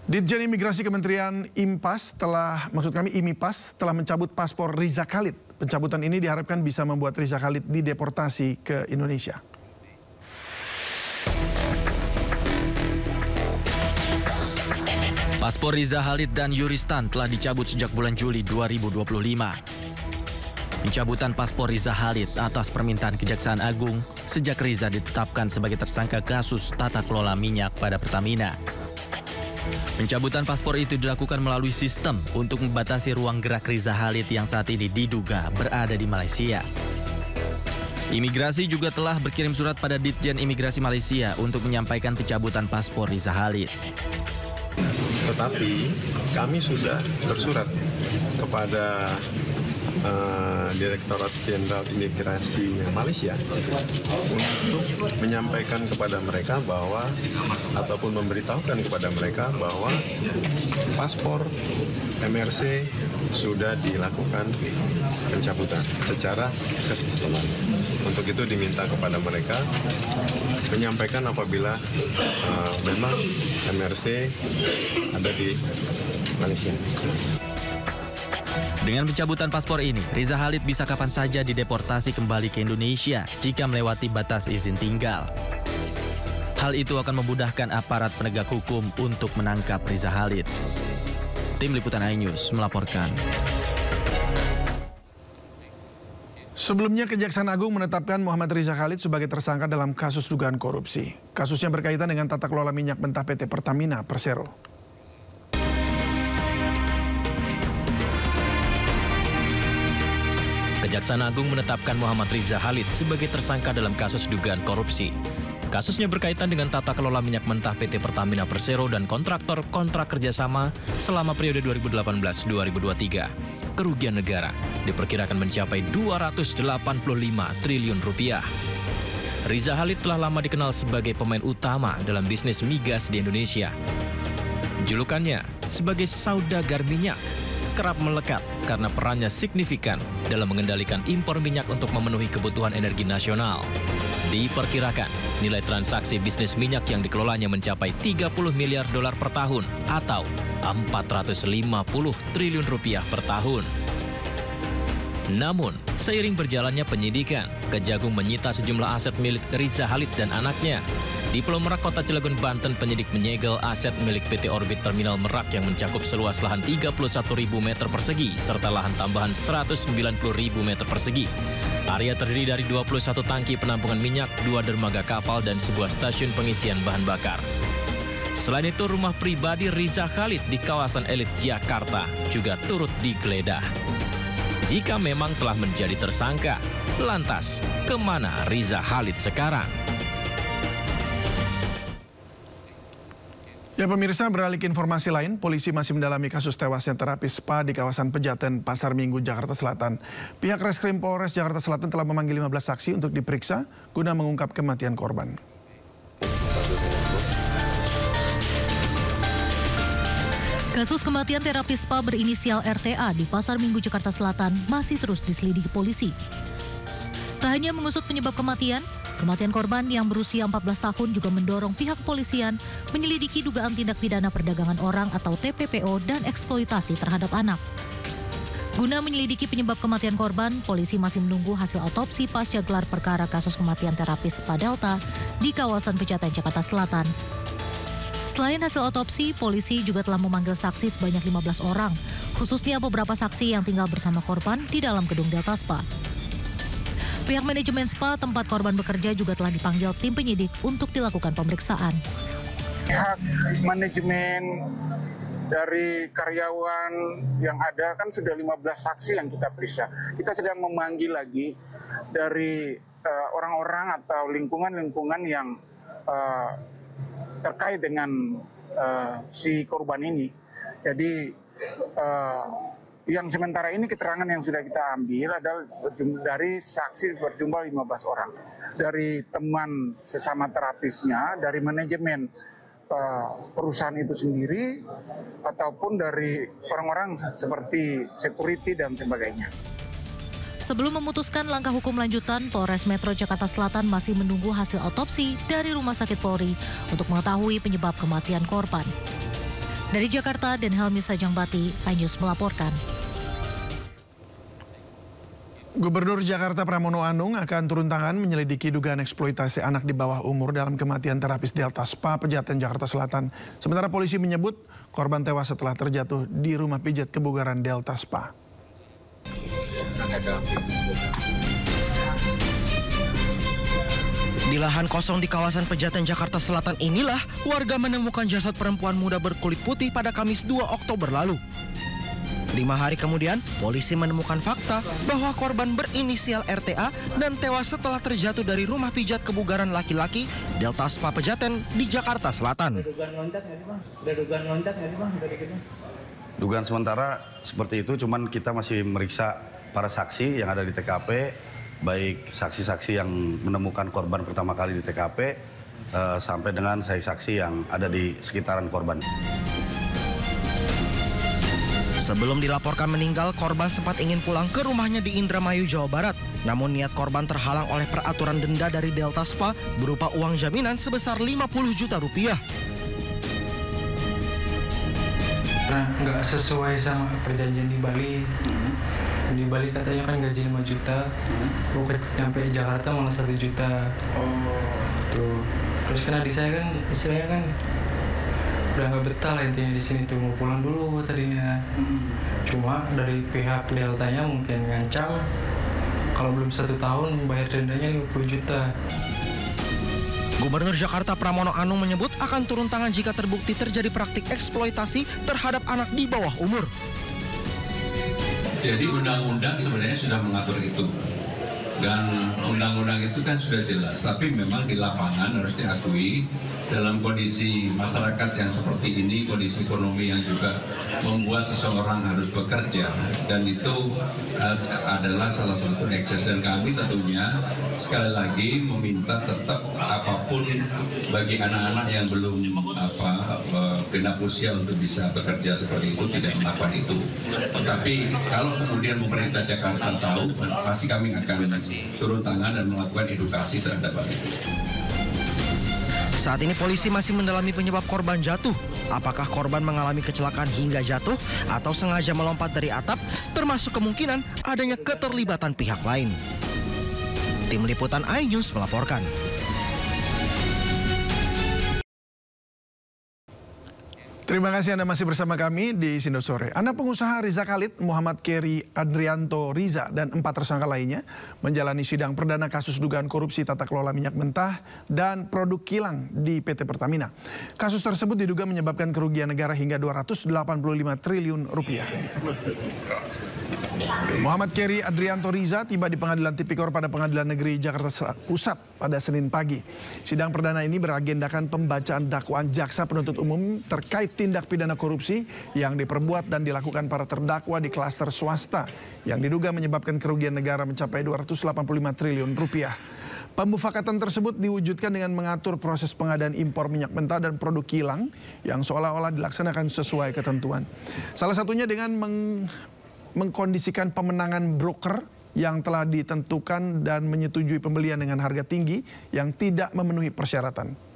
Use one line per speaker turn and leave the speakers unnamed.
Ditjen Imigrasi Kementerian IMIPAS telah mencabut paspor Riza Khalid. Pencabutan ini diharapkan bisa membuat Riza Khalid dideportasi ke Indonesia.
Paspor Riza Khalid dan Yuristan telah dicabut sejak bulan Juli 2025. Pencabutan paspor Riza Khalid atas permintaan Kejaksaan Agung sejak Riza ditetapkan sebagai tersangka kasus tata kelola minyak pada Pertamina. Pencabutan paspor itu dilakukan melalui sistem untuk membatasi ruang gerak Riza Khalid yang saat ini diduga berada di Malaysia. Imigrasi juga telah berkirim surat pada Ditjen Imigrasi Malaysia untuk menyampaikan pencabutan paspor Riza Khalid.
Tetapi kami sudah bersurat kepada Direktorat Jenderal Imigrasi Malaysia untuk menyampaikan kepada mereka bahwa ataupun memberitahukan kepada mereka bahwa paspor MRC sudah dilakukan pencabutan secara kesisteman. Untuk itu diminta kepada mereka menyampaikan apabila memang MRC ada di Malaysia.
Dengan pencabutan paspor ini, Riza Khalid bisa kapan saja dideportasi kembali ke Indonesia jika melewati batas izin tinggal. Hal itu akan memudahkan aparat penegak hukum untuk menangkap Riza Khalid. Tim Liputan iNews melaporkan.
Sebelumnya, Kejaksaan Agung menetapkan Muhammad Riza Khalid sebagai tersangka dalam kasus dugaan korupsi. Kasusnya berkaitan dengan tata kelola minyak mentah PT Pertamina Persero.
Kejaksaan Agung menetapkan Muhammad Riza Khalid sebagai tersangka dalam kasus dugaan korupsi. Kasusnya berkaitan dengan tata kelola minyak mentah PT Pertamina Persero dan kontraktor kontrak kerjasama selama periode 2018-2023. Kerugian negara diperkirakan mencapai 285 triliun rupiah. Riza Khalid telah lama dikenal sebagai pemain utama dalam bisnis migas di Indonesia. Julukannya sebagai saudagar minyak kerap melekat karena perannya signifikan dalam mengendalikan impor minyak untuk memenuhi kebutuhan energi nasional. Diperkirakan nilai transaksi bisnis minyak yang dikelolanya mencapai 30 miliar dolar per tahun atau 450 triliun rupiah per tahun. Namun, seiring berjalannya penyidikan, Kejagung menyita sejumlah aset milik Riza Khalid dan anaknya. Di Pulau Merak, Kota Cilegon, Banten, penyidik menyegel aset milik PT Orbit Terminal Merak yang mencakup seluas lahan 31.000 meter persegi serta lahan tambahan 190.000 meter persegi. Area terdiri dari 21 tangki penampungan minyak, 2 dermaga kapal, dan sebuah stasiun pengisian bahan bakar. Selain itu, rumah pribadi Riza Khalid di kawasan elit Jakarta juga turut digeledah. Jika memang telah menjadi tersangka, lantas kemana Riza Khalid sekarang?
Ya pemirsa, beralih ke informasi lain, polisi masih mendalami kasus tewasnya terapis spa di kawasan Pejaten, Pasar Minggu, Jakarta Selatan. Pihak Reskrim Polres Jakarta Selatan telah memanggil 15 saksi untuk diperiksa guna mengungkap kematian korban.
Kasus kematian terapis spa berinisial RTA di Pasar Minggu, Jakarta Selatan masih terus diselidiki polisi. Tak hanya mengusut penyebab kematian korban yang berusia 14 tahun juga mendorong pihak kepolisian menyelidiki dugaan tindak pidana perdagangan orang atau TPPO dan eksploitasi terhadap anak. Guna menyelidiki penyebab kematian korban, polisi masih menunggu hasil otopsi pasca gelar perkara kasus kematian terapis spa Delta di kawasan Pejaten, Jakarta Selatan. Selain hasil otopsi, polisi juga telah memanggil saksi sebanyak 15 orang, khususnya beberapa saksi yang tinggal bersama korban di dalam gedung Delta Spa. Pihak manajemen spa tempat korban bekerja juga telah dipanggil tim penyidik untuk dilakukan pemeriksaan.
Pihak manajemen dari karyawan yang ada kan sudah 15 saksi yang kita periksa. Kita sedang memanggil lagi dari orang-orang atau lingkungan-lingkungan yang terkait dengan si korban ini. Jadi yang sementara ini keterangan yang sudah kita ambil adalah dari saksi berjumlah 15 orang. Dari teman sesama terapisnya, dari manajemen perusahaan itu sendiri, ataupun dari orang-orang seperti security dan sebagainya.
Sebelum memutuskan langkah hukum lanjutan, Polres Metro Jakarta Selatan masih menunggu hasil otopsi dari Rumah Sakit Polri untuk mengetahui penyebab kematian korban. Dari Jakarta, dan Helmi Sajangbati, iNews melaporkan.
Gubernur Jakarta Pramono Anung akan turun tangan menyelidiki dugaan eksploitasi anak di bawah umur dalam kematian terapis Delta Spa Pejaten, Jakarta Selatan. Sementara polisi menyebut korban tewas setelah terjatuh di rumah pijat kebugaran Delta Spa.
Di lahan kosong di kawasan Pejaten, Jakarta Selatan inilah warga menemukan jasad perempuan muda berkulit putih pada Kamis 2 Oktober lalu. 5 hari kemudian, polisi menemukan fakta bahwa korban berinisial RTA dan tewas setelah terjatuh dari rumah pijat kebugaran laki-laki Delta Spa Pejaten di Jakarta Selatan.
Ada dugaan loncat nggak sih Bang? Ada dugaan loncat nggak sih Bang dari gitu?
Dugaan sementara seperti itu, cuman kita masih meriksa para saksi yang ada di TKP, baik saksi-saksi yang menemukan korban pertama kali di TKP, sampai dengan saksi yang ada di sekitaran korban.
Sebelum dilaporkan meninggal, korban sempat ingin pulang ke rumahnya di Indramayu, Jawa Barat. Namun niat korban terhalang oleh peraturan denda dari Delta Spa berupa uang jaminan sebesar 50 juta rupiah.
Nah, nggak sesuai sama perjanjian di Bali. Di Bali katanya kan gaji 5 juta, nyampe Jakarta malah 1 juta. Tuh. Terus kan adik saya kan istilahnya kan udah nggak betah lah intinya di sini tuh, mau pulang dulu tadinya. Cuma dari pihak Deltanya mungkin ngancam kalau belum 1 tahun bayar dendanya 50 juta.
Gubernur Jakarta Pramono Anung menyebut akan turun tangan jika terbukti terjadi praktik eksploitasi terhadap anak di bawah umur.
Jadi undang-undang sebenarnya sudah mengatur itu. Dan undang-undang itu kan sudah jelas, tapi memang di lapangan harus diakui dalam kondisi masyarakat yang seperti ini, kondisi ekonomi yang juga membuat seseorang harus bekerja, dan itu adalah salah satu ekses. Dan kami tentunya sekali lagi meminta tetap apapun bagi anak-anak yang belum genap usia untuk bisa bekerja seperti itu, tidak melakukan itu. Tetapi kalau kemudian pemerintah Jakarta tahu, pasti kami akan turun tangan dan melakukan edukasi terhadap hal itu.
Saat ini polisi masih mendalami penyebab korban jatuh. Apakah korban mengalami kecelakaan hingga jatuh atau sengaja melompat dari atap, termasuk kemungkinan adanya keterlibatan pihak lain. Tim Liputan iNews melaporkan.
Terima kasih Anda masih bersama kami di Sindo Sore. Anak pengusaha Riza Khalid, Muhammad Keri Adrianto Riza, dan 4 tersangka lainnya menjalani sidang perdana kasus dugaan korupsi tata kelola minyak mentah dan produk kilang di PT Pertamina. Kasus tersebut diduga menyebabkan kerugian negara hingga 285 triliun rupiah. Muhammad Keri Adrianto Riza tiba di Pengadilan Tipikor pada Pengadilan Negeri Jakarta Pusat pada Senin pagi. Sidang perdana ini beragendakan pembacaan dakwaan jaksa penuntut umum terkait tindak pidana korupsi yang diperbuat dan dilakukan para terdakwa di klaster swasta yang diduga menyebabkan kerugian negara mencapai 285 triliun rupiah. Pemufakatan tersebut diwujudkan dengan mengatur proses pengadaan impor minyak mentah dan produk kilang yang seolah-olah dilaksanakan sesuai ketentuan. Salah satunya dengan mengkondisikan pemenangan broker yang telah ditentukan dan menyetujui pembelian dengan harga tinggi yang tidak memenuhi persyaratan.